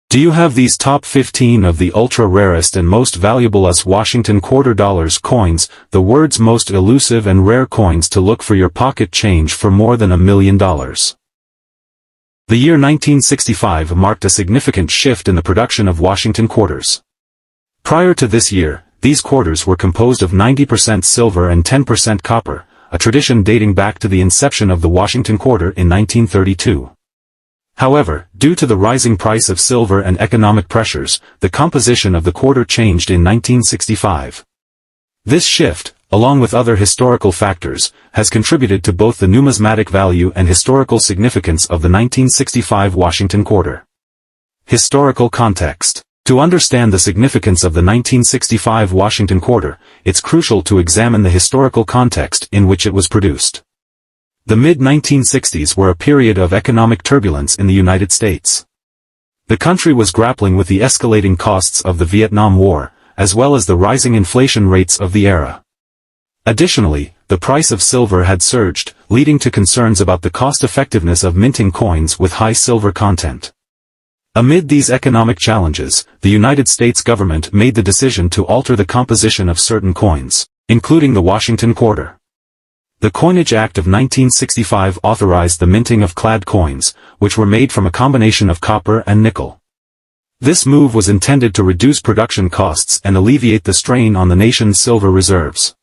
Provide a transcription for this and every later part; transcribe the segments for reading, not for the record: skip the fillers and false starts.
Do you have these top 15 of the ultra-rarest and most valuable US Washington quarter dollars coins, the world's most elusive and rare coins to look for your pocket change for more than $1 million? The year 1965 marked a significant shift in the production of Washington quarters. Prior to this year, these quarters were composed of 90% silver and 10% copper, a tradition dating back to the inception of the Washington quarter in 1932. However, due to the rising price of silver and economic pressures, the composition of the quarter changed in 1965. This shift, along with other historical factors, has contributed to both the numismatic value and historical significance of the 1965 Washington quarter. Historical context. To understand the significance of the 1965 Washington quarter, it's crucial to examine the historical context in which it was produced. The mid-1960s were a period of economic turbulence in the United States. The country was grappling with the escalating costs of the Vietnam War, as well as the rising inflation rates of the era. Additionally, the price of silver had surged, leading to concerns about the cost-effectiveness of minting coins with high silver content. Amid these economic challenges, the United States government made the decision to alter the composition of certain coins, including the Washington quarter. The Coinage Act of 1965 authorized the minting of clad coins, which were made from a combination of copper and nickel. This move was intended to reduce production costs and alleviate the strain on the nation's silver reserves.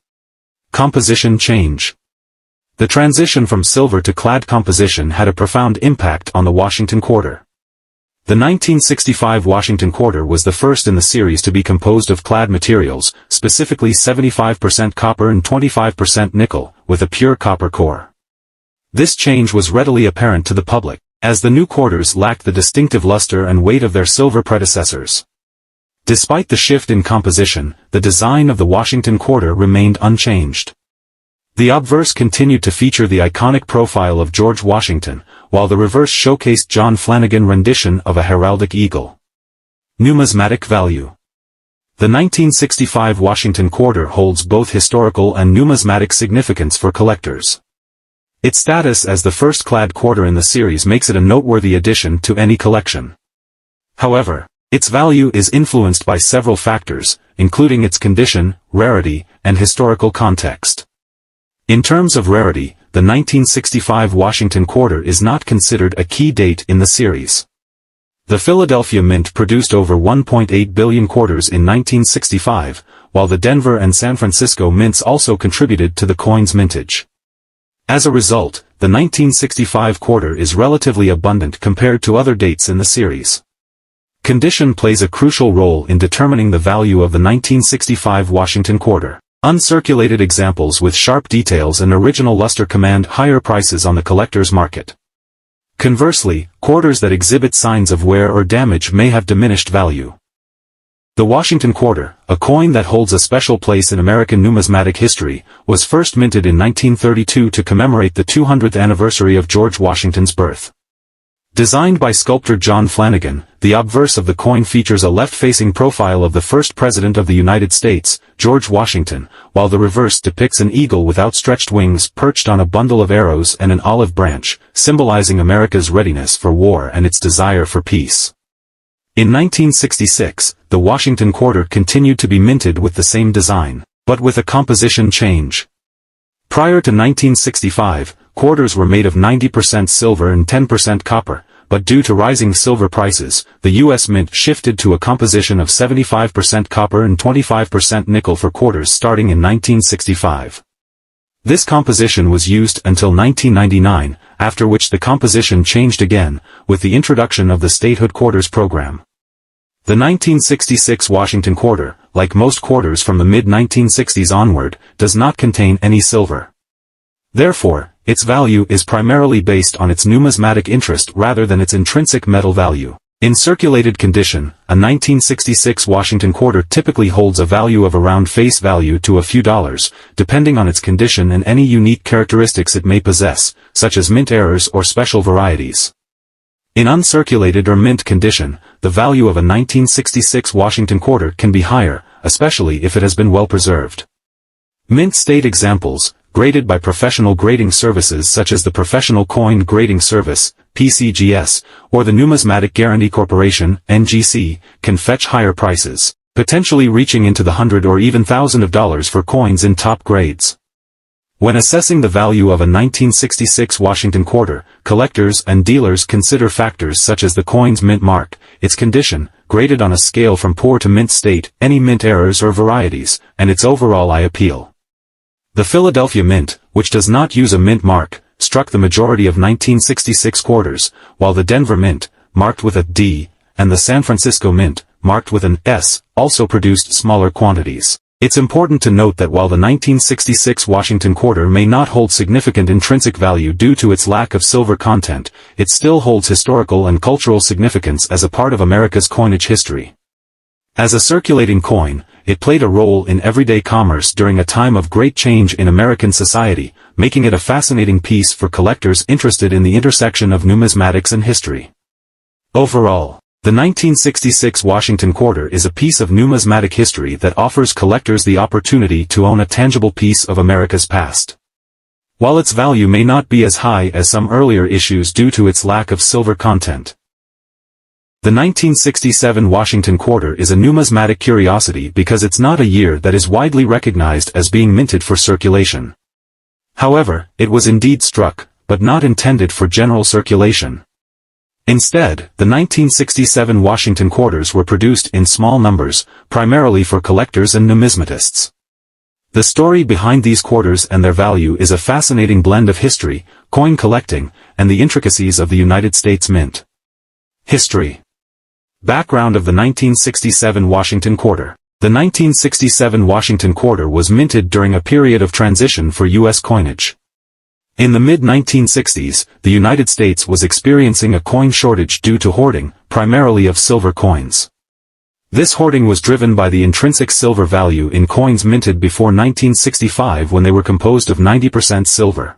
Composition change. The transition from silver to clad composition had a profound impact on the Washington quarter. The 1965 Washington quarter was the first in the series to be composed of clad materials, specifically 75% copper and 25% nickel, with a pure copper core. This change was readily apparent to the public, as the new quarters lacked the distinctive luster and weight of their silver predecessors. Despite the shift in composition, the design of the Washington quarter remained unchanged. The obverse continued to feature the iconic profile of George Washington, while the reverse showcased John Flanagan's rendition of a heraldic eagle. Numismatic value. The 1965 Washington quarter holds both historical and numismatic significance for collectors. Its status as the first clad quarter in the series makes it a noteworthy addition to any collection. However, its value is influenced by several factors, including its condition, rarity, and historical context. In terms of rarity, the 1965 Washington quarter is not considered a key date in the series. The Philadelphia Mint produced over 1.8 billion quarters in 1965, while the Denver and San Francisco mints also contributed to the coin's mintage. As a result, the 1965 quarter is relatively abundant compared to other dates in the series. Condition plays a crucial role in determining the value of the 1965 Washington quarter. Uncirculated examples with sharp details and original luster command higher prices on the collector's market. Conversely, quarters that exhibit signs of wear or damage may have diminished value. The Washington quarter, a coin that holds a special place in American numismatic history, was first minted in 1932 to commemorate the 200th anniversary of George Washington's birth. Designed by sculptor John Flanagan, the obverse of the coin features a left-facing profile of the first President of the United States, George Washington, while the reverse depicts an eagle with outstretched wings perched on a bundle of arrows and an olive branch, symbolizing America's readiness for war and its desire for peace. In 1966, the Washington quarter continued to be minted with the same design, but with a composition change. Prior to 1965, quarters were made of 90% silver and 10% copper, but due to rising silver prices, the U.S. Mint shifted to a composition of 75% copper and 25% nickel for quarters starting in 1965. This composition was used until 1999, after which the composition changed again, with the introduction of the statehood quarters program. The 1966 Washington quarter, like most quarters from the mid-1960s onward, does not contain any silver. Therefore, its value is primarily based on its numismatic interest rather than its intrinsic metal value. In circulated condition, a 1966 Washington quarter typically holds a value of around face value to a few dollars, depending on its condition and any unique characteristics it may possess, such as mint errors or special varieties. In uncirculated or mint condition, the value of a 1966 Washington quarter can be higher, especially if it has been well preserved. Mint state examples: graded by professional grading services such as the Professional Coin Grading Service, PCGS, or the Numismatic Guarantee Corporation, NGC, can fetch higher prices, potentially reaching into the hundred or even thousands of dollars for coins in top grades. When assessing the value of a 1966 Washington quarter, collectors and dealers consider factors such as the coin's mint mark, its condition, graded on a scale from poor to mint state, any mint errors or varieties, and its overall eye appeal. The Philadelphia Mint, which does not use a mint mark, struck the majority of 1966 quarters, while the Denver Mint, marked with a D, and the San Francisco Mint, marked with an S, also produced smaller quantities. It's important to note that while the 1966 Washington quarter may not hold significant intrinsic value due to its lack of silver content, it still holds historical and cultural significance as a part of America's coinage history. As a circulating coin, it played a role in everyday commerce during a time of great change in American society, making it a fascinating piece for collectors interested in the intersection of numismatics and history. Overall, the 1966 Washington quarter is a piece of numismatic history that offers collectors the opportunity to own a tangible piece of America's past. While its value may not be as high as some earlier issues due to its lack of silver content, the 1967 Washington quarter is a numismatic curiosity because it's not a year that is widely recognized as being minted for circulation. However, it was indeed struck, but not intended for general circulation. Instead, the 1967 Washington quarters were produced in small numbers, primarily for collectors and numismatists. The story behind these quarters and their value is a fascinating blend of history, coin collecting, and the intricacies of the United States Mint. History. Background of the 1967 Washington quarter. The 1967 Washington quarter was minted during a period of transition for U.S. coinage. In the mid-1960s, the United States was experiencing a coin shortage due to hoarding, primarily of silver coins. This hoarding was driven by the intrinsic silver value in coins minted before 1965 when they were composed of 90% silver.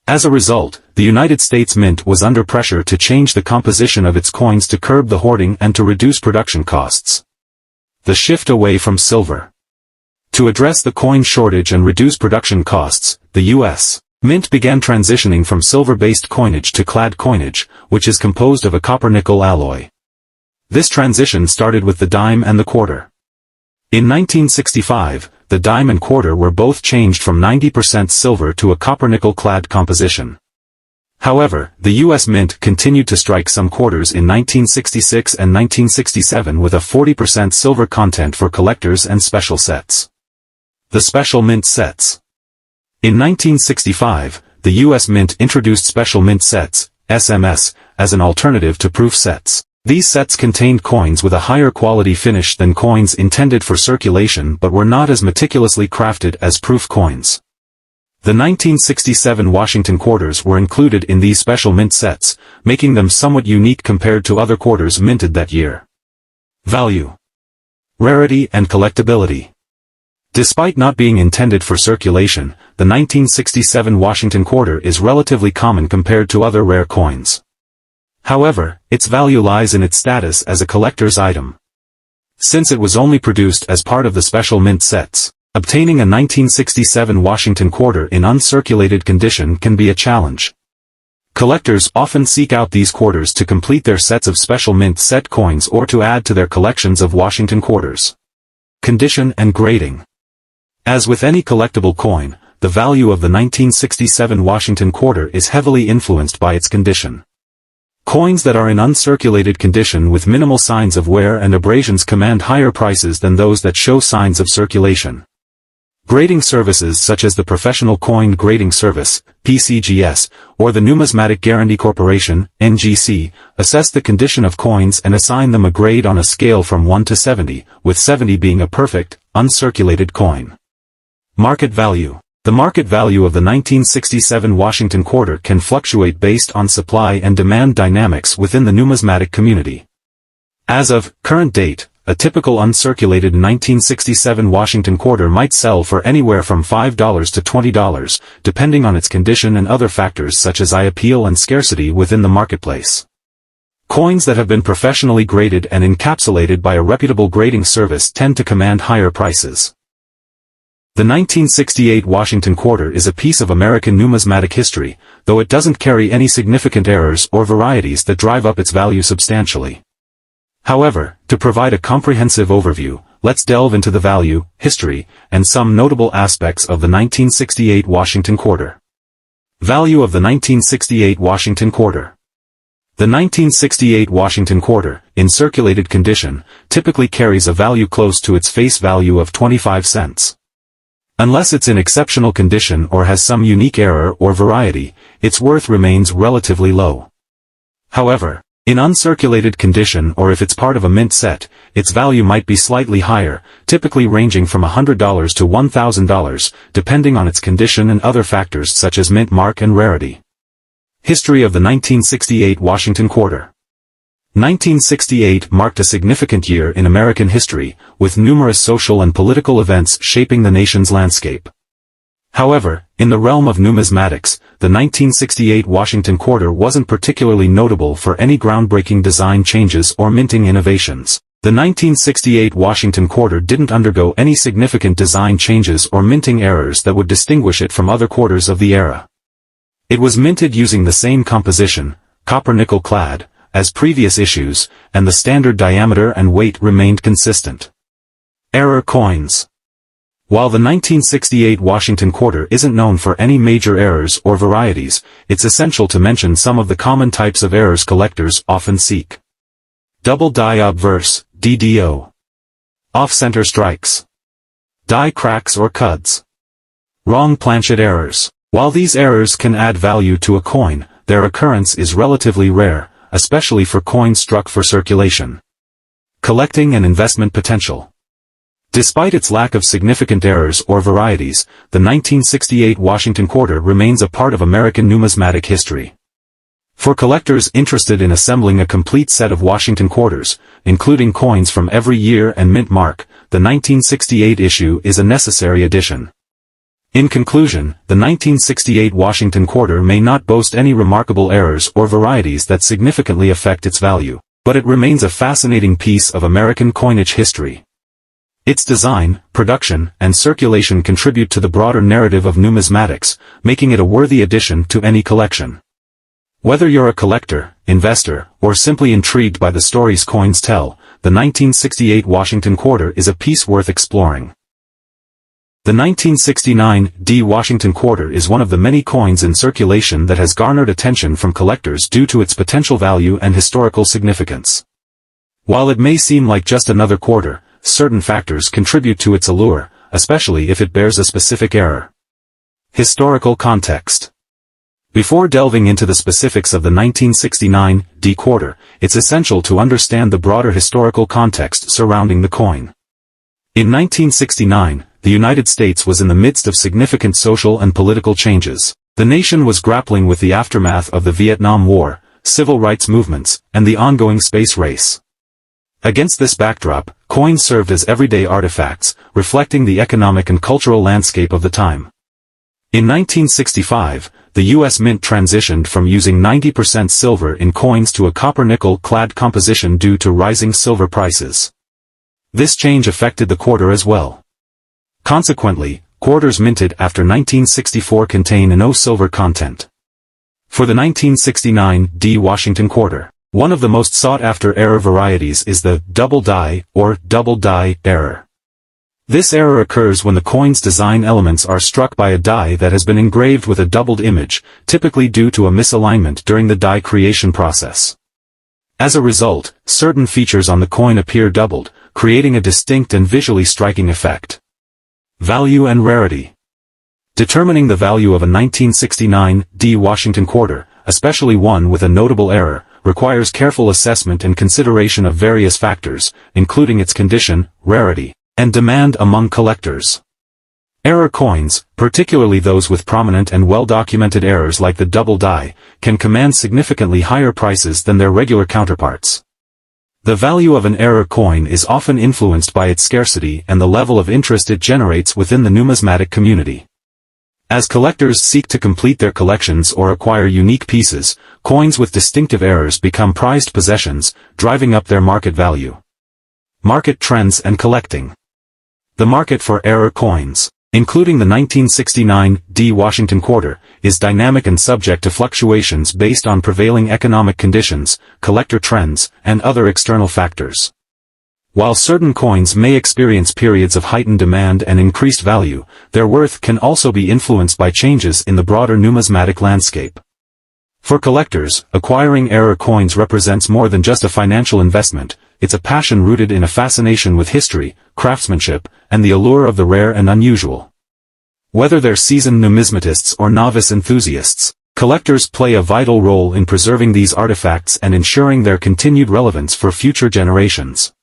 As a result, the United States Mint was under pressure to change the composition of its coins to curb the hoarding and to reduce production costs. The shift away from silver. To address the coin shortage and reduce production costs, the U.S. Mint began transitioning from silver-based coinage to clad coinage, which is composed of a copper-nickel alloy. This transition started with the dime and the quarter. In 1965, the dime and quarter were both changed from 90% silver to a copper-nickel clad composition. However, the U.S. Mint continued to strike some quarters in 1966 and 1967 with a 40% silver content for collectors and special sets. The Special Mint Sets. In 1965, the U.S. Mint introduced Special Mint Sets, SMS, as an alternative to proof sets. These sets contained coins with a higher quality finish than coins intended for circulation but were not as meticulously crafted as proof coins. The 1967 Washington quarters were included in these special mint sets, making them somewhat unique compared to other quarters minted that year. Value. Rarity and collectability. Despite not being intended for circulation, the 1967 Washington quarter is relatively common compared to other rare coins. However, its value lies in its status as a collector's item. Since it was only produced as part of the special mint sets, obtaining a 1967 Washington quarter in uncirculated condition can be a challenge. Collectors often seek out these quarters to complete their sets of special mint set coins or to add to their collections of Washington quarters. Condition and grading. As with any collectible coin, the value of the 1967 Washington quarter is heavily influenced by its condition. Coins that are in uncirculated condition with minimal signs of wear and abrasions command higher prices than those that show signs of circulation. Grading services such as the Professional Coin Grading Service, PCGS, or the Numismatic Guarantee Corporation, NGC, assess the condition of coins and assign them a grade on a scale from 1 to 70, with 70 being a perfect, uncirculated coin. Market value. The market value of the 1967 Washington quarter can fluctuate based on supply and demand dynamics within the numismatic community. As of current date, a typical uncirculated 1967 Washington quarter might sell for anywhere from $5 to $20, depending on its condition and other factors such as eye appeal and scarcity within the marketplace. Coins that have been professionally graded and encapsulated by a reputable grading service tend to command higher prices. The 1968 Washington quarter is a piece of American numismatic history, though it doesn't carry any significant errors or varieties that drive up its value substantially. However, to provide a comprehensive overview, let's delve into the value, history, and some notable aspects of the 1968 Washington quarter. Value of the 1968 Washington quarter. The 1968 Washington quarter, in circulated condition, typically carries a value close to its face value of 25 cents. Unless it's in exceptional condition or has some unique error or variety, its worth remains relatively low. However, in uncirculated condition or if it's part of a mint set, its value might be slightly higher, typically ranging from $100 to $1,000, depending on its condition and other factors such as mint mark and rarity. History of the 1968 Washington quarter. 1968 marked a significant year in American history, with numerous social and political events shaping the nation's landscape. However, in the realm of numismatics, the 1968 Washington quarter wasn't particularly notable for any groundbreaking design changes or minting innovations. The 1968 Washington quarter didn't undergo any significant design changes or minting errors that would distinguish it from other quarters of the era. It was minted using the same composition, copper-nickel clad, as previous issues, and the standard diameter and weight remained consistent. Error coins. While the 1968 Washington quarter isn't known for any major errors or varieties, it's essential to mention some of the common types of errors collectors often seek. Double die obverse, DDO. Off-center strikes. Die cracks or cuds. Wrong planchet errors. While these errors can add value to a coin, their occurrence is relatively rare, especially for coins struck for circulation. Collecting and investment potential. Despite its lack of significant errors or varieties, the 1968 Washington quarter remains a part of American numismatic history. For collectors interested in assembling a complete set of Washington quarters, including coins from every year and mint mark, the 1968 issue is a necessary addition. In conclusion, the 1968 Washington quarter may not boast any remarkable errors or varieties that significantly affect its value, but it remains a fascinating piece of American coinage history. Its design, production, and circulation contribute to the broader narrative of numismatics, making it a worthy addition to any collection. Whether you're a collector, investor, or simply intrigued by the stories coins tell, the 1968 Washington quarter is a piece worth exploring. The 1969 Washington quarter is one of the many coins in circulation that has garnered attention from collectors due to its potential value and historical significance. While it may seem like just another quarter, certain factors contribute to its allure, especially if it bears a specific error. Historical context. Before delving into the specifics of the 1969 quarter, it's essential to understand the broader historical context surrounding the coin. In 1969, the United States was in the midst of significant social and political changes. The nation was grappling with the aftermath of the Vietnam War, civil rights movements, and the ongoing space race. Against this backdrop, coins served as everyday artifacts, reflecting the economic and cultural landscape of the time. In 1965, the U.S. Mint transitioned from using 90% silver in coins to a copper-nickel clad composition due to rising silver prices. This change affected the quarter as well. Consequently, quarters minted after 1964 contain no silver content. For the 1969 Washington quarter, one of the most sought-after error varieties is the double die or double die error. This error occurs when the coin's design elements are struck by a die that has been engraved with a doubled image, typically due to a misalignment during the die creation process. As a result, certain features on the coin appear doubled, creating a distinct and visually striking effect. Value and rarity. Determining the value of a 1969 Washington quarter, especially one with a notable error, requires careful assessment and consideration of various factors, including its condition, rarity, and demand among collectors. Error coins, particularly those with prominent and well-documented errors like the double die, can command significantly higher prices than their regular counterparts. The value of an error coin is often influenced by its scarcity and the level of interest it generates within the numismatic community. As collectors seek to complete their collections or acquire unique pieces, coins with distinctive errors become prized possessions, driving up their market value. Market trends and collecting. The market for error coins. including the 1969 D Washington quarter, is dynamic and subject to fluctuations based on prevailing economic conditions, collector trends, and other external factors. While certain coins may experience periods of heightened demand and increased value, their worth can also be influenced by changes in the broader numismatic landscape. For collectors, acquiring error coins represents more than just a financial investment. It's a passion rooted in a fascination with history, craftsmanship, and the allure of the rare and unusual. Whether they're seasoned numismatists or novice enthusiasts, collectors play a vital role in preserving these artifacts and ensuring their continued relevance for future generations.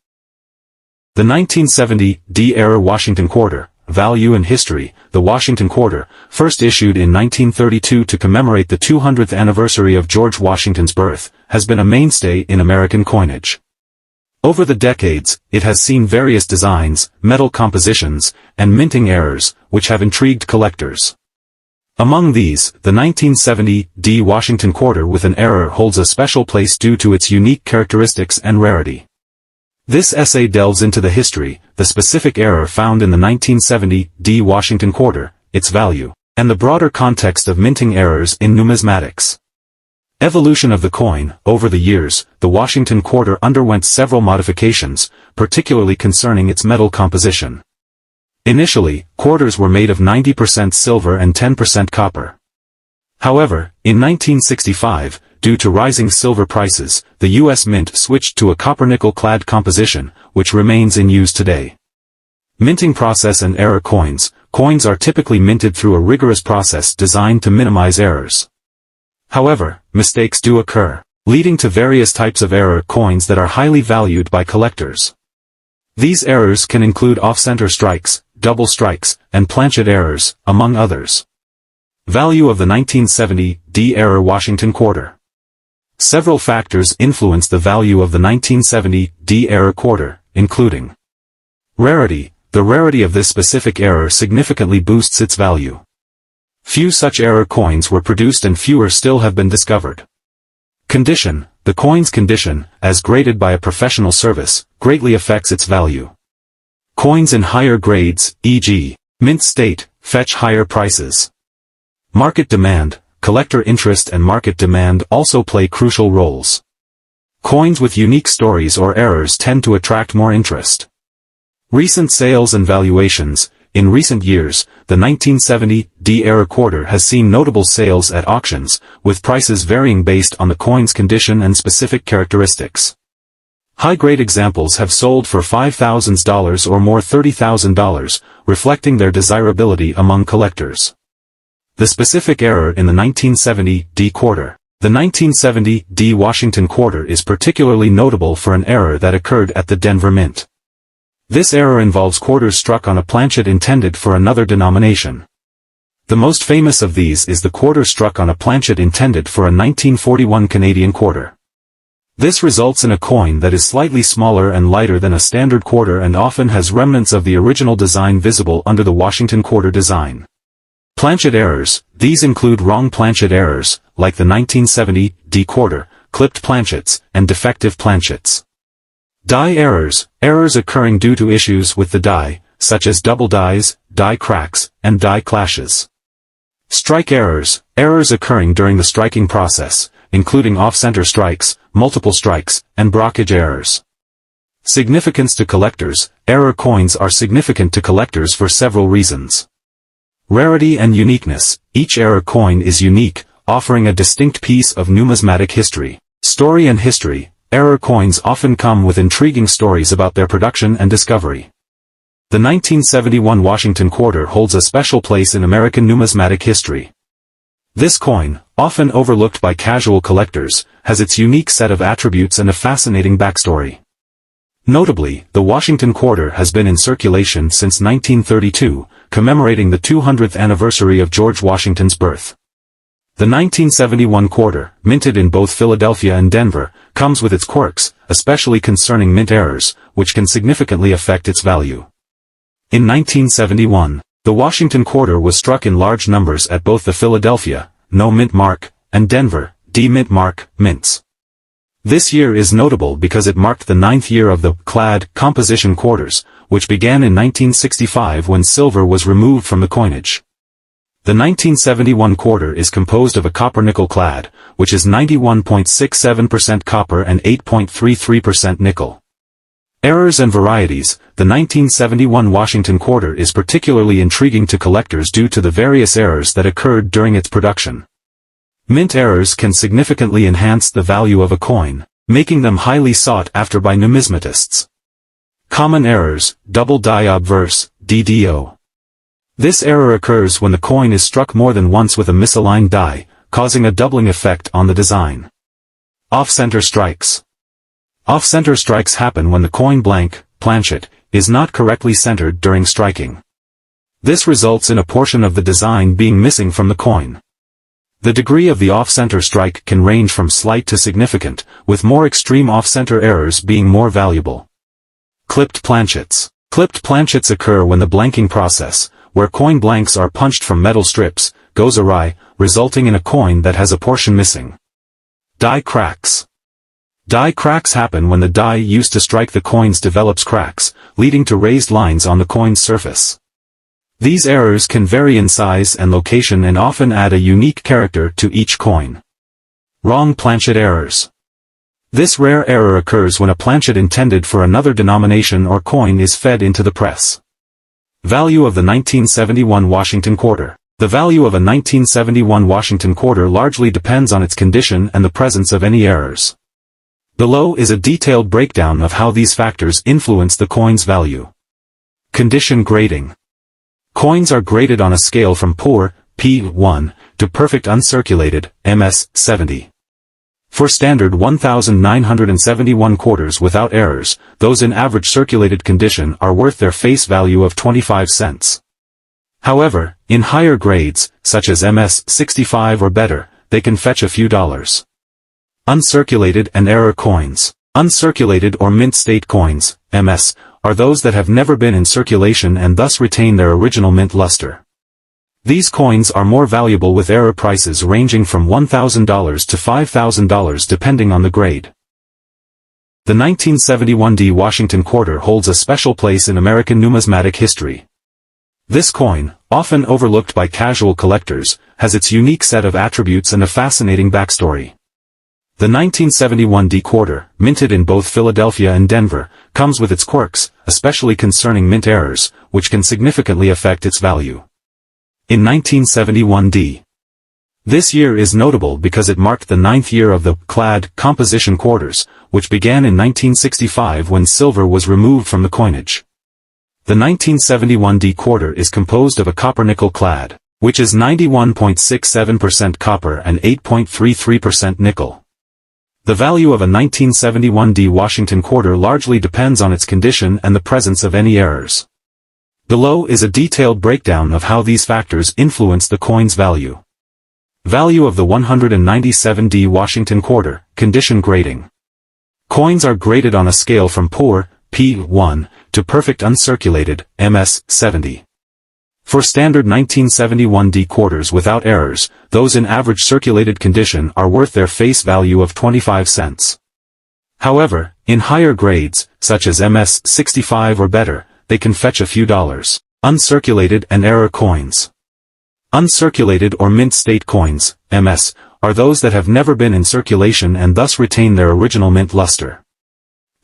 The 1970 D-era Washington quarter, value and history. The Washington quarter, first issued in 1932 to commemorate the 200th anniversary of George Washington's birth, has been a mainstay in American coinage. Over the decades, it has seen various designs, metal compositions, and minting errors, which have intrigued collectors. Among these, the 1970 D Washington quarter with an error holds a special place due to its unique characteristics and rarity. This essay delves into the history, the specific error found in the 1970 D Washington quarter, its value, and the broader context of minting errors in numismatics. Evolution of the coin. Over the years, the Washington quarter underwent several modifications, particularly concerning its metal composition. Initially, quarters were made of 90% silver and 10% copper. However, in 1965, due to rising silver prices, the U.S. Mint switched to a copper-nickel-clad composition, which remains in use today. Minting process and error coins. Coins are typically minted through a rigorous process designed to minimize errors. However, mistakes do occur, leading to various types of error coins that are highly valued by collectors. These errors can include off-center strikes, double strikes, and planchet errors, among others. Value of the 1970 D-era Washington quarter. Several factors influence the value of the 1970 D-era quarter, including rarity. The rarity of this specific error significantly boosts its value. Few such error coins were produced and fewer still have been discovered. Condition. The coin's condition, as graded by a professional service, greatly affects its value. Coins in higher grades, e.g., mint state, fetch higher prices. Market demand. Collector interest and market demand also play crucial roles. Coins with unique stories or errors tend to attract more interest. Recent sales and valuations. In recent years, the 1970 D-era quarter has seen notable sales at auctions, with prices varying based on the coin's condition and specific characteristics. High-grade examples have sold for $5,000 or more $30,000, reflecting their desirability among collectors. The specific error in the 1970 D quarter. The 1970 D Washington quarter is particularly notable for an error that occurred at the Denver Mint. This error involves quarters struck on a planchet intended for another denomination. The most famous of these is the quarter struck on a planchet intended for a 1941 Canadian quarter. This results in a coin that is slightly smaller and lighter than a standard quarter and often has remnants of the original design visible under the Washington quarter design. Planchet errors. These include wrong planchet errors, like the 1970 D quarter, clipped planchets, and defective planchets. Die errors. Errors occurring due to issues with the die, such as double dies, die cracks, and die clashes. Strike errors. Errors occurring during the striking process, including off-center strikes, multiple strikes, and blockage errors. Significance to collectors. Error coins are significant to collectors for several reasons. Rarity and uniqueness. Each error coin is unique, offering a distinct piece of numismatic history. Story and history. Error coins often come with intriguing stories about their production and discovery. The 1971 Washington quarter holds a special place in American numismatic history. This coin, often overlooked by casual collectors, has its unique set of attributes and a fascinating backstory. Notably, the Washington quarter has been in circulation since 1932, commemorating the 200th anniversary of George Washington's birth. The 1971 quarter, minted in both Philadelphia and Denver, comes with its quirks, especially concerning mint errors, which can significantly affect its value. In 1971, the Washington quarter was struck in large numbers at both the Philadelphia, no mint mark, and Denver, D mint mark, mints. This year is notable because it marked the 9th year of the clad composition quarters, which began in 1965 when silver was removed from the coinage. The 1971 quarter is composed of a copper-nickel clad, which is 91.67% copper and 8.33% nickel. Errors and varieties. The 1971 Washington quarter is particularly intriguing to collectors due to the various errors that occurred during its production. Mint errors can significantly enhance the value of a coin, making them highly sought after by numismatists. Common errors. Double die obverse, DDO. This error occurs when the coin is struck more than once with a misaligned die, causing a doubling effect on the design. Off-center strikes. Off-center strikes happen when the coin planchet, is not correctly centered during striking. This results in a portion of the design being missing from the coin. The degree of the off-center strike can range from slight to significant, with more extreme off-center errors being more valuable. Clipped planchets. Clipped planchets occur when the blanking process, where coin blanks are punched from metal strips, goes awry, resulting in a coin that has a portion missing. Die cracks. Die cracks happen when the die used to strike the coins develops cracks, leading to raised lines on the coin's surface. These errors can vary in size and location and often add a unique character to each coin. Wrong planchet errors. This rare error occurs when a planchet intended for another denomination or coin is fed into the press. Value of the 1971 Washington quarter. The value of a 1971 Washington quarter largely depends on its condition and the presence of any errors. Below is a detailed breakdown of how these factors influence the coin's value. Condition grading. Coins are graded on a scale from poor, P1, to perfect uncirculated, MS, 70. For standard 1971 quarters without errors, those in average circulated condition are worth their face value of 25 cents. However, in higher grades, such as MS 65 or better, they can fetch a few dollars. Uncirculated and error coins. Uncirculated or mint state coins, MS, are those that have never been in circulation and thus retain their original mint luster. These coins are more valuable with error prices ranging from $1,000 to $5,000 depending on the grade. The 1971 D Washington quarter holds a special place in American numismatic history. This coin, often overlooked by casual collectors, has its unique set of attributes and a fascinating backstory. The 1971 D quarter, minted in both Philadelphia and Denver, comes with its quirks, especially concerning mint errors, which can significantly affect its value. In 1971 D. This year is notable because it marked the 9th year of the clad composition quarters, which began in 1965 when silver was removed from the coinage. The 1971 D quarter is composed of a copper-nickel clad, which is 91.67% copper and 8.33% nickel. The value of a 1971 D Washington quarter largely depends on its condition and the presence of any errors. Below is a detailed breakdown of how these factors influence the coin's value. Value of the 197 D Washington quarter, condition grading. Coins are graded on a scale from poor, P1, to perfect uncirculated, MS, 70. For standard 1971 D quarters without errors, those in average circulated condition are worth their face value of 25 cents. However, in higher grades, such as MS 65 or better, they can fetch a few dollars. Uncirculated and error coins. Uncirculated or mint state coins, MS, are those that have never been in circulation and thus retain their original mint luster.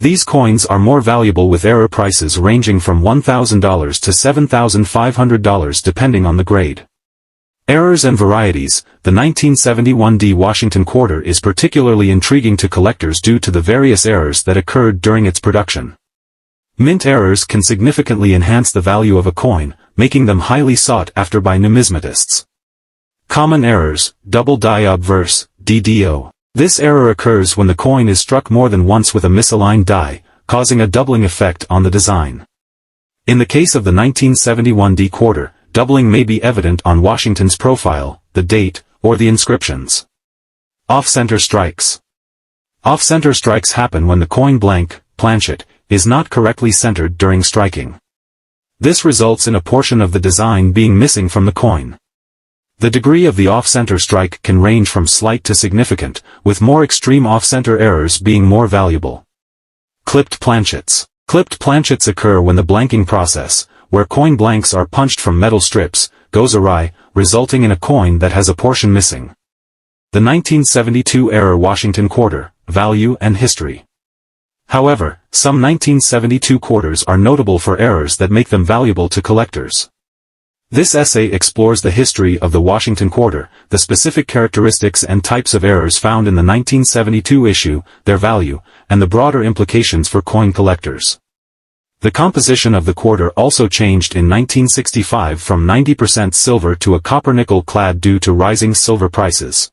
These coins are more valuable with error prices ranging from $1,000 to $7,500 depending on the grade. Errors and varieties. The 1971 D Washington quarter is particularly intriguing to collectors due to the various errors that occurred during its production. Mint errors can significantly enhance the value of a coin, making them highly sought after by numismatists. Common errors. Double die obverse, DDO. This error occurs when the coin is struck more than once with a misaligned die, causing a doubling effect on the design. In the case of the 1971 D quarter, doubling may be evident on Washington's profile, the date, or the inscriptions. Off-center strikes. Off-center strikes happen when the coin planchet, is not correctly centered during striking. This results in a portion of the design being missing from the coin. The degree of the off-center strike can range from slight to significant, with more extreme off-center errors being more valuable. Clipped planchets. Clipped planchets occur when the blanking process, where coin blanks are punched from metal strips, goes awry, resulting in a coin that has a portion missing. The 1972 error Washington quarter, value and history. However, some 1972 quarters are notable for errors that make them valuable to collectors. This essay explores the history of the Washington quarter, the specific characteristics and types of errors found in the 1972 issue, their value, and the broader implications for coin collectors. The composition of the quarter also changed in 1965 from 90% silver to a copper-nickel clad due to rising silver prices.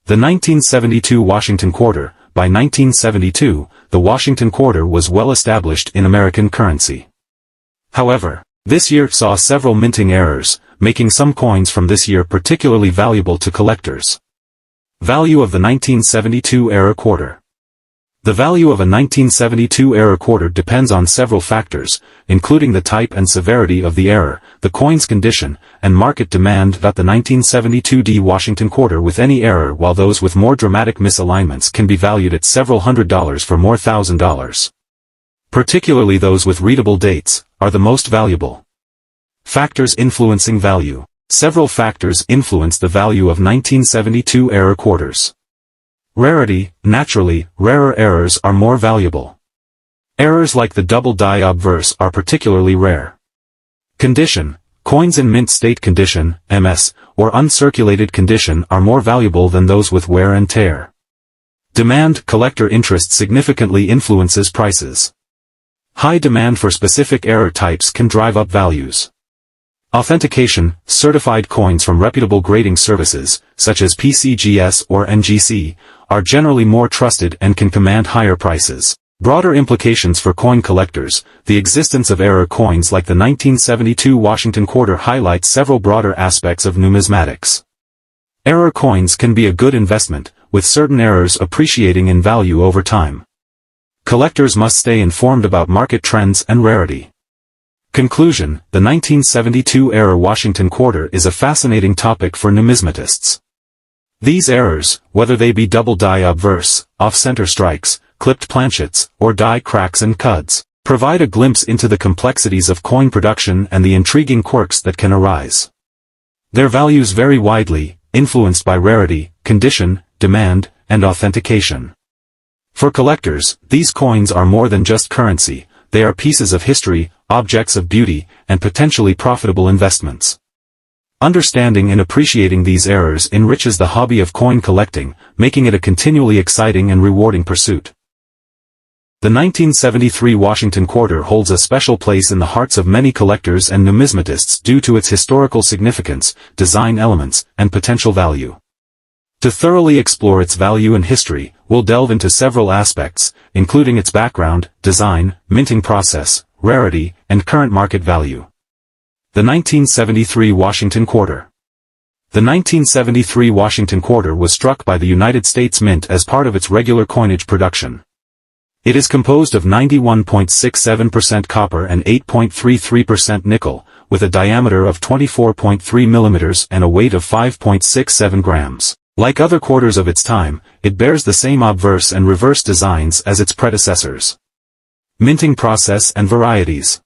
The 1972 Washington quarter. By 1972, the Washington quarter was well established in American currency. However, this year saw several minting errors, making some coins from this year particularly valuable to collectors. Value of the 1972 era quarter. The value of a 1972 era quarter depends on several factors, including the type and severity of the error, the coin's condition, and market demand. The 1972 D Washington quarter with any error, while those with more dramatic misalignments can be valued at several $100s for more $1,000. Particularly those with readable dates, are the most valuable. Factors influencing value. Several factors influence the value of 1972 era quarters. Rarity. Naturally, rarer errors are more valuable. Errors like the double die obverse are particularly rare. Condition. Coins in mint state condition, MS, or uncirculated condition are more valuable than those with wear and tear. Demand. Collector interest significantly influences prices. High demand for specific error types can drive up values. Authentication. Certified coins from reputable grading services, such as PCGS or NGC, are generally more trusted and can command higher prices. Broader implications for coin collectors. The existence of error coins like the 1972 Washington quarter highlights several broader aspects of numismatics. Error coins can be a good investment, with certain errors appreciating in value over time. Collectors must stay informed about market trends and rarity. Conclusion. The 1972 era Washington quarter is a fascinating topic for numismatists. These errors, whether they be double die obverse, off-center strikes, clipped planchets, or die cracks and cuds, provide a glimpse into the complexities of coin production and the intriguing quirks that can arise. Their values vary widely, influenced by rarity, condition, demand, and authentication. For collectors, these coins are more than just currency, they are pieces of history, objects of beauty, and potentially profitable investments. Understanding and appreciating these errors enriches the hobby of coin collecting, making it a continually exciting and rewarding pursuit. The 1973 Washington quarter holds a special place in the hearts of many collectors and numismatists due to its historical significance, design elements, and potential value. To thoroughly explore its value and history, we'll delve into several aspects, including its background, design, minting process, rarity, and current market value. The 1973 Washington quarter. The 1973 Washington quarter was struck by the United States Mint as part of its regular coinage production. It is composed of 91.67% copper and 8.33% nickel, with a diameter of 24.3 mm and a weight of 5.67 grams. Like other quarters of its time, it bears the same obverse and reverse designs as its predecessors. Minting process and varieties.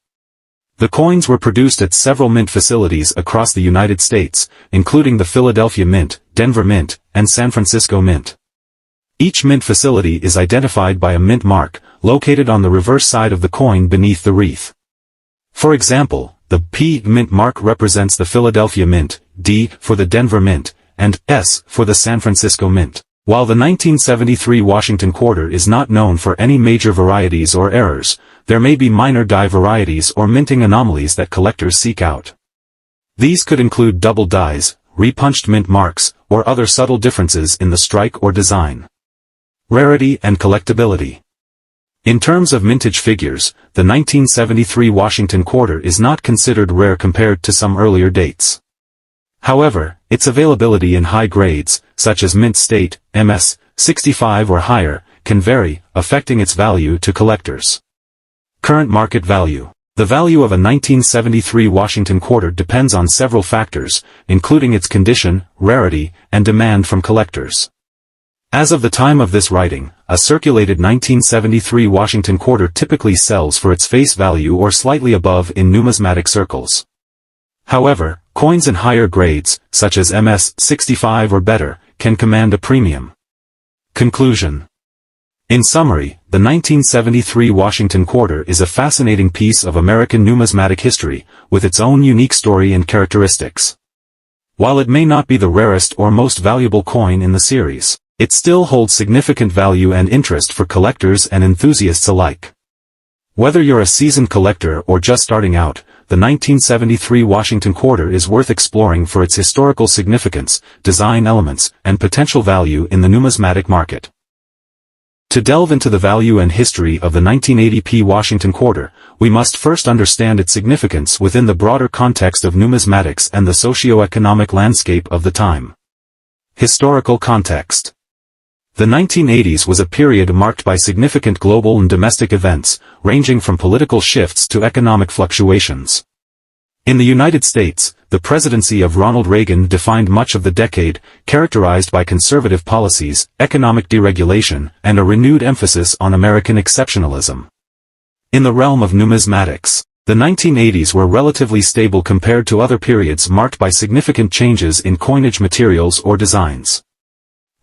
The coins were produced at several mint facilities across the United States, including the Philadelphia Mint, Denver Mint, and San Francisco Mint. Each mint facility is identified by a mint mark, located on the reverse side of the coin beneath the wreath. For example, the P mint mark represents the Philadelphia Mint, D for the Denver Mint, and S for the San Francisco Mint. While the 1973 Washington quarter is not known for any major varieties or errors, there may be minor die varieties or minting anomalies that collectors seek out. These could include double dies, repunched mint marks, or other subtle differences in the strike or design. Rarity and collectability. In terms of mintage figures, the 1973 Washington quarter is not considered rare compared to some earlier dates. However, its availability in high grades, such as mint state, MS, 65 or higher, can vary, affecting its value to collectors. Current market value. The value of a 1973 Washington quarter depends on several factors, including its condition, rarity, and demand from collectors. As of the time of this writing, a circulated 1973 Washington quarter typically sells for its face value or slightly above in numismatic circles. However, coins in higher grades, such as MS 65 or better, can command a premium. Conclusion. In summary, the 1973 Washington quarter is a fascinating piece of American numismatic history, with its own unique story and characteristics. While it may not be the rarest or most valuable coin in the series, it still holds significant value and interest for collectors and enthusiasts alike. Whether you're a seasoned collector or just starting out, the 1973 Washington quarter is worth exploring for its historical significance, design elements, and potential value in the numismatic market. To delve into the value and history of the 1980p Washington quarter, we must first understand its significance within the broader context of numismatics and the socio-economic landscape of the time. Historical context. The 1980s was a period marked by significant global and domestic events, ranging from political shifts to economic fluctuations. In the United States, the presidency of Ronald Reagan defined much of the decade, characterized by conservative policies, economic deregulation, and a renewed emphasis on American exceptionalism. In the realm of numismatics, the 1980s were relatively stable compared to other periods marked by significant changes in coinage materials or designs.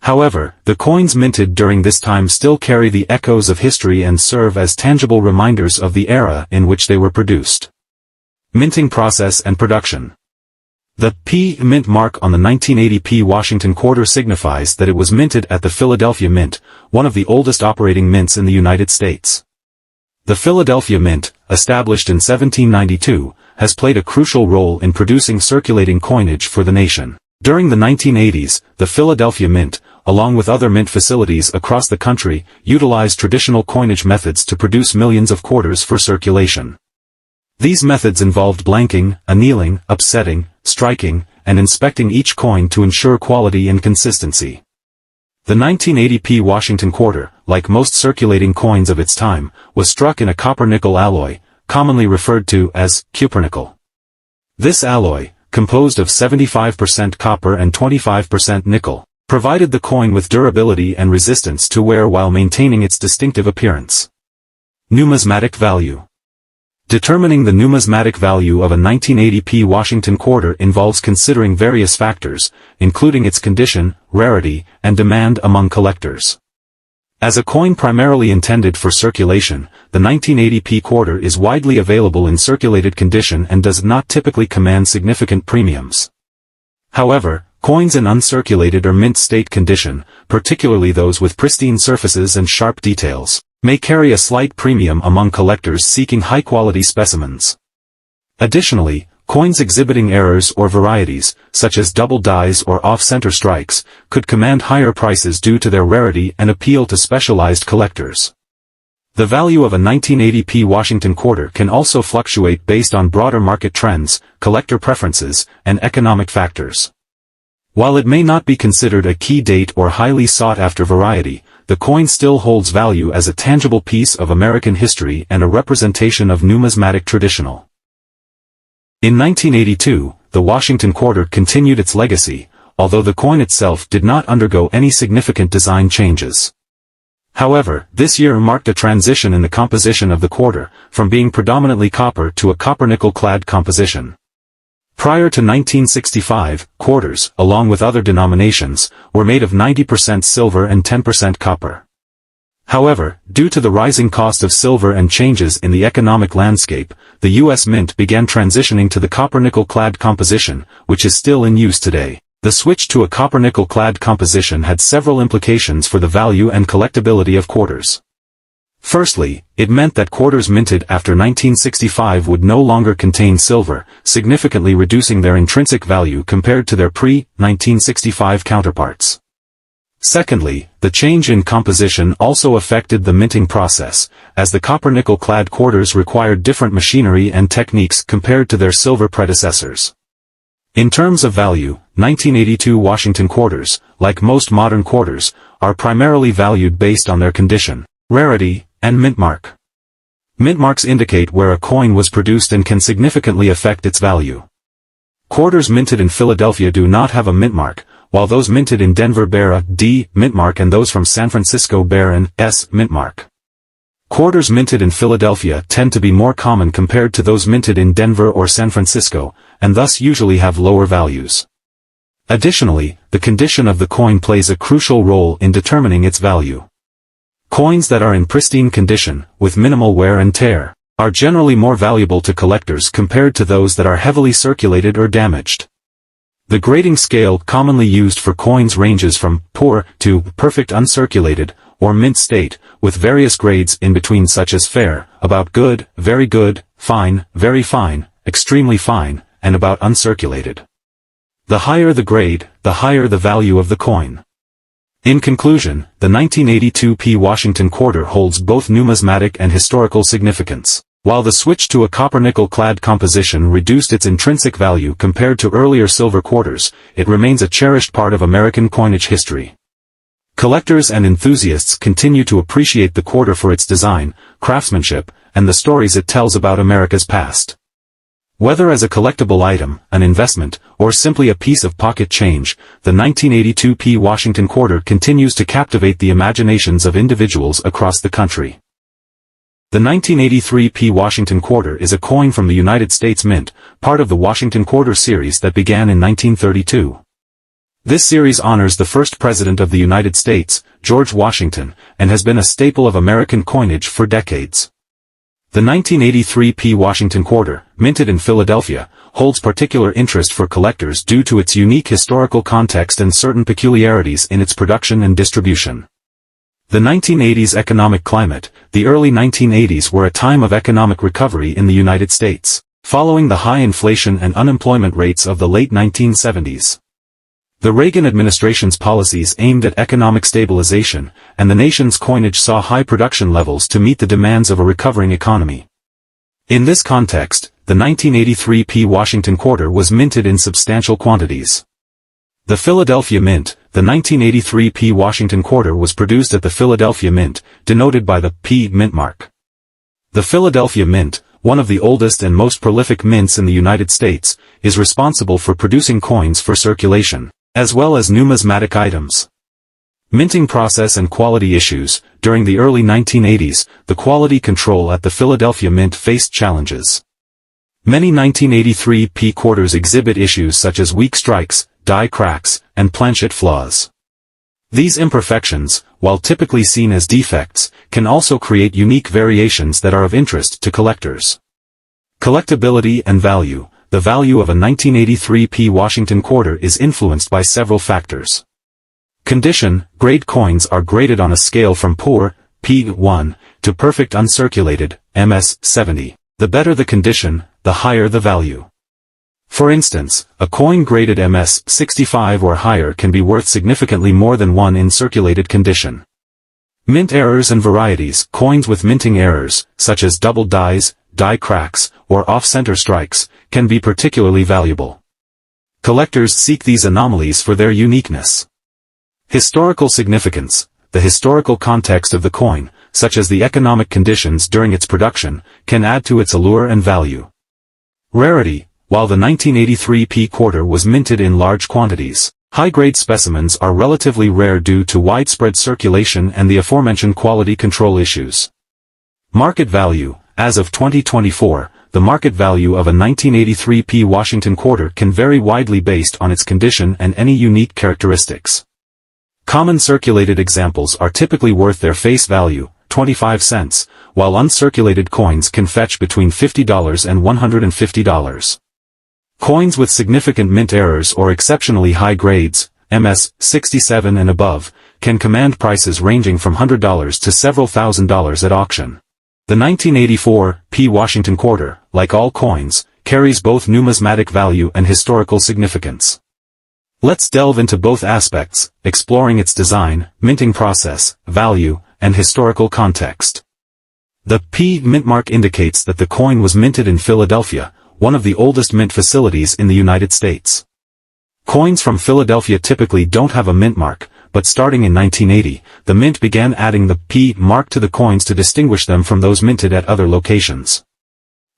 However, the coins minted during this time still carry the echoes of history and serve as tangible reminders of the era in which they were produced. Minting process and production. The P mint mark on the 1980p Washington quarter signifies that it was minted at the Philadelphia Mint, one of the oldest operating mints in the United States. The Philadelphia Mint, established in 1792, has played a crucial role in producing circulating coinage for the nation. During the 1980s, the Philadelphia Mint, along with other mint facilities across the country, utilized traditional coinage methods to produce millions of quarters for circulation. These methods involved blanking, annealing, upsetting, striking, and inspecting each coin to ensure quality and consistency. The 1980p Washington quarter, like most circulating coins of its time, was struck in a copper-nickel alloy, commonly referred to as cupronickel. This alloy, composed of 75% copper and 25% nickel, provided the coin with durability and resistance to wear while maintaining its distinctive appearance. Numismatic value. Determining the numismatic value of a 1980p Washington quarter involves considering various factors, including its condition, rarity, and demand among collectors. As a coin primarily intended for circulation, the 1980p quarter is widely available in circulated condition and does not typically command significant premiums. However, coins in uncirculated or mint state condition, particularly those with pristine surfaces and sharp details, may carry a slight premium among collectors seeking high-quality specimens. Additionally, coins exhibiting errors or varieties, such as double dies or off-center strikes, could command higher prices due to their rarity and appeal to specialized collectors. The value of a 1980p Washington quarter can also fluctuate based on broader market trends, collector preferences, and economic factors. While it may not be considered a key date or highly sought-after variety, the coin still holds value as a tangible piece of American history and a representation of numismatic traditional. In 1982, the Washington quarter continued its legacy, although the coin itself did not undergo any significant design changes. However, this year marked a transition in the composition of the quarter, from being predominantly copper to a copper-nickel-clad composition. Prior to 1965, quarters, along with other denominations, were made of 90% silver and 10% copper. However, due to the rising cost of silver and changes in the economic landscape, the U.S. Mint began transitioning to the copper-nickel-clad composition, which is still in use today. The switch to a copper-nickel-clad composition had several implications for the value and collectability of quarters. Firstly, it meant that quarters minted after 1965 would no longer contain silver, significantly reducing their intrinsic value compared to their pre-1965 counterparts. Secondly, the change in composition also affected the minting process, as the copper-nickel-clad quarters required different machinery and techniques compared to their silver predecessors. In terms of value, 1982 Washington quarters, like most modern quarters, are primarily valued based on their condition, rarity, and mint mark. Mint marks indicate where a coin was produced and can significantly affect its value. Quarters minted in Philadelphia do not have a mint mark, while those minted in Denver bear a D mint mark and those from San Francisco bear an S mint mark. Quarters minted in Philadelphia tend to be more common compared to those minted in Denver or San Francisco, and thus usually have lower values. Additionally, the condition of the coin plays a crucial role in determining its value. Coins that are in pristine condition, with minimal wear and tear, are generally more valuable to collectors compared to those that are heavily circulated or damaged. The grading scale commonly used for coins ranges from poor to perfect uncirculated, or mint state, with various grades in between such as fair, about good, fine, very fine, extremely fine, and about uncirculated. The higher the grade, the higher the value of the coin. In conclusion, the 1982 P. Washington quarter holds both numismatic and historical significance. While the switch to a copper-nickel-clad composition reduced its intrinsic value compared to earlier silver quarters, it remains a cherished part of American coinage history. Collectors and enthusiasts continue to appreciate the quarter for its design, craftsmanship, and the stories it tells about America's past. Whether as a collectible item, an investment, or simply a piece of pocket change, the 1982 P. Washington quarter continues to captivate the imaginations of individuals across the country. The 1983 P. Washington quarter is a coin from the United States Mint, part of the Washington Quarter series that began in 1932. This series honors the first President of the United States, George Washington, and has been a staple of American coinage for decades. The 1983 P. Washington quarter, minted in Philadelphia, holds particular interest for collectors due to its unique historical context and certain peculiarities in its production and distribution. The 1980s economic climate. The early 1980s were a time of economic recovery in the United States, following the high inflation and unemployment rates of the late 1970s. The Reagan administration's policies aimed at economic stabilization, and the nation's coinage saw high production levels to meet the demands of a recovering economy. In this context, the 1983 P. Washington quarter was minted in substantial quantities. The Philadelphia Mint. The 1983 P. Washington quarter was produced at the Philadelphia Mint, denoted by the P. mint mark. The Philadelphia Mint, one of the oldest and most prolific mints in the United States, is responsible for producing coins for circulation, as well as numismatic items. Minting process and quality issues. During the early 1980s, the quality control at the Philadelphia Mint faced challenges. Many 1983 P. quarters exhibit issues such as weak strikes, die cracks, and planchet flaws. These imperfections, while typically seen as defects, can also create unique variations that are of interest to collectors. Collectability and value. The value of a 1983 P. Washington quarter is influenced by several factors. Condition. Grade coins are graded on a scale from poor, P1, to perfect uncirculated, MS70. The better the condition, the higher the value. For instance, a coin graded MS65 or higher can be worth significantly more than one in circulated condition. Mint errors and varieties. Coins with minting errors, such as double dies, die cracks, or off-center strikes, can be particularly valuable. Collectors seek these anomalies for their uniqueness. Historical significance. The historical context of the coin, such as the economic conditions during its production, can add to its allure and value. Rarity. While the 1983 P. quarter was minted in large quantities, high-grade specimens are relatively rare due to widespread circulation and the aforementioned quality control issues. Market value. As of 2024, the market value of a 1983 P. Washington quarter can vary widely based on its condition and any unique characteristics. Common circulated examples are typically worth their face value, 25 cents, while uncirculated coins can fetch between $50 and $150. Coins with significant mint errors or exceptionally high grades, MS67 and above, can command prices ranging from $100 to several $1,000s at auction. The 1984 P. Washington quarter, like all coins, carries both numismatic value and historical significance. Let's delve into both aspects, exploring its design, minting process, value, and historical context. The P. mint mark indicates that the coin was minted in Philadelphia, one of the oldest mint facilities in the United States. Coins from Philadelphia typically don't have a mint mark, but starting in 1980, the mint began adding the P mark to the coins to distinguish them from those minted at other locations.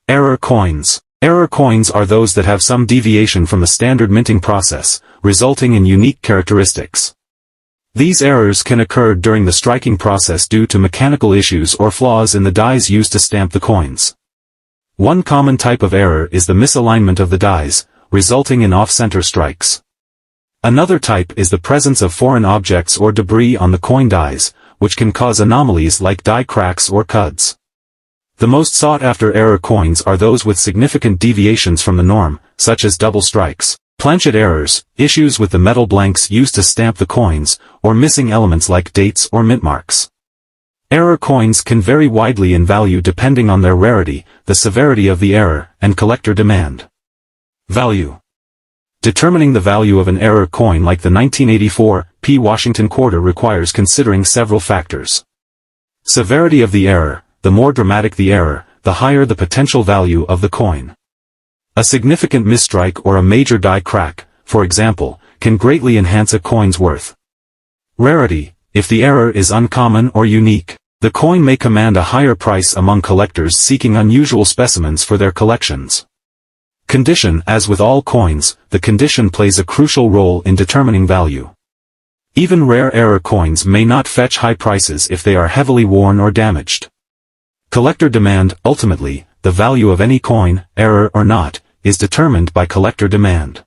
Error coins. Error coins are those that have some deviation from the standard minting process, resulting in unique characteristics. These errors can occur during the striking process due to mechanical issues or flaws in the dies used to stamp the coins. One common type of error is the misalignment of the dies, resulting in off-center strikes. Another type is the presence of foreign objects or debris on the coin dies, which can cause anomalies like die cracks or cuds. The most sought-after error coins are those with significant deviations from the norm, such as double strikes, planchet errors, issues with the metal blanks used to stamp the coins, or missing elements like dates or mint marks. Error coins can vary widely in value depending on their rarity, the severity of the error, and collector demand. Value. Determining the value of an error coin like the 1984 P. Washington quarter requires considering several factors. Severity of the error. The more dramatic the error, the higher the potential value of the coin. A significant misstrike or a major die crack, for example, can greatly enhance a coin's worth. Rarity. If the error is uncommon or unique, the coin may command a higher price among collectors seeking unusual specimens for their collections. Condition. As with all coins, the condition plays a crucial role in determining value. Even rare error coins may not fetch high prices if they are heavily worn or damaged. Collector demand. Ultimately, the value of any coin, error or not, is determined by collector demand.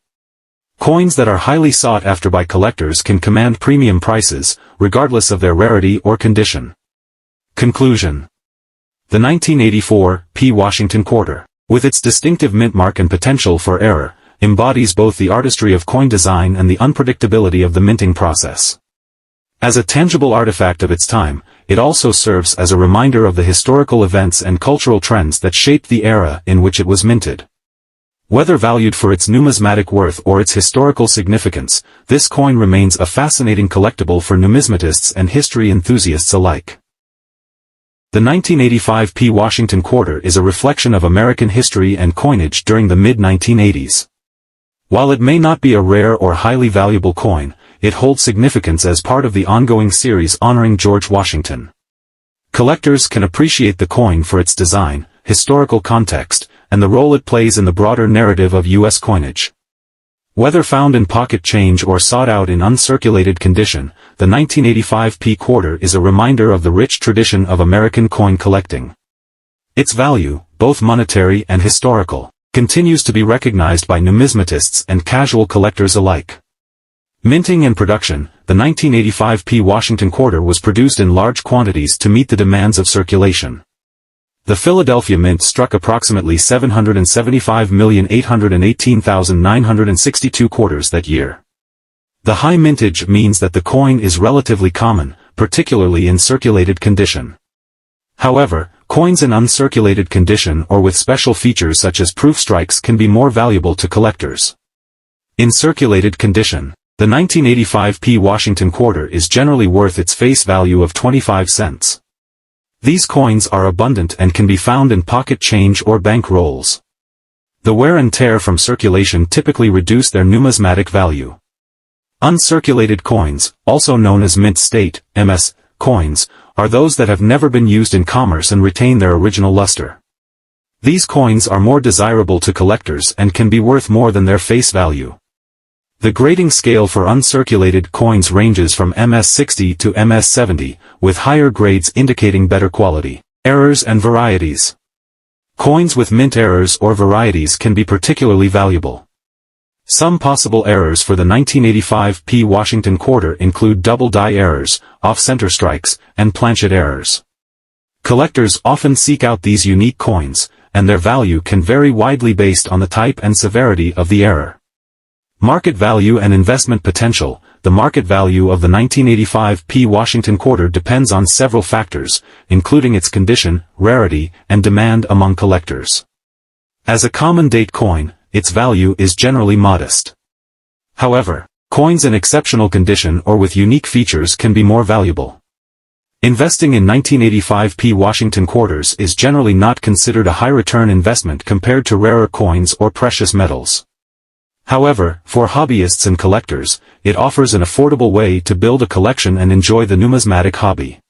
Coins that are highly sought after by collectors can command premium prices, regardless of their rarity or condition. Conclusion. The 1984 P. Washington quarter, with its distinctive mint mark and potential for error, embodies both the artistry of coin design and the unpredictability of the minting process. As a tangible artifact of its time, it also serves as a reminder of the historical events and cultural trends that shaped the era in which it was minted. Whether valued for its numismatic worth or its historical significance, this coin remains a fascinating collectible for numismatists and history enthusiasts alike. The 1985 P. Washington quarter is a reflection of American history and coinage during the mid-1980s. While it may not be a rare or highly valuable coin, it holds significance as part of the ongoing series honoring George Washington. Collectors can appreciate the coin for its design, historical context, and the role it plays in the broader narrative of U.S. coinage. Whether found in pocket change or sought out in uncirculated condition, the 1985 P quarter is a reminder of the rich tradition of American coin collecting. Its value, both monetary and historical, continues to be recognized by numismatists and casual collectors alike. Minting and production. The 1985 P. Washington quarter was produced in large quantities to meet the demands of circulation. The Philadelphia Mint struck approximately 775,818,962 quarters that year. The high mintage means that the coin is relatively common, particularly in circulated condition. However, coins in uncirculated condition or with special features such as proof strikes can be more valuable to collectors. In circulated condition, the 1985 P. Washington quarter is generally worth its face value of 25 cents. These coins are abundant and can be found in pocket change or bank rolls. The wear and tear from circulation typically reduce their numismatic value. Uncirculated coins, also known as mint state, MS, coins, are those that have never been used in commerce and retain their original luster. These coins are more desirable to collectors and can be worth more than their face value. The grading scale for uncirculated coins ranges from MS60 to MS70, with higher grades indicating better quality, errors and varieties. Coins with mint errors or varieties can be particularly valuable. Some possible errors for the 1985 P. Washington quarter include double die errors, off-center strikes, and planchet errors. Collectors often seek out these unique coins, and their value can vary widely based on the type and severity of the error. Market value and investment potential. The market value of the 1985 P. Washington quarter depends on several factors, including its condition, rarity, and demand among collectors. As a common date coin, its value is generally modest. However, coins in exceptional condition or with unique features can be more valuable. Investing in 1985 P. Washington quarters is generally not considered a high-return investment compared to rarer coins or precious metals. However, for hobbyists and collectors, it offers an affordable way to build a collection and enjoy the numismatic hobby.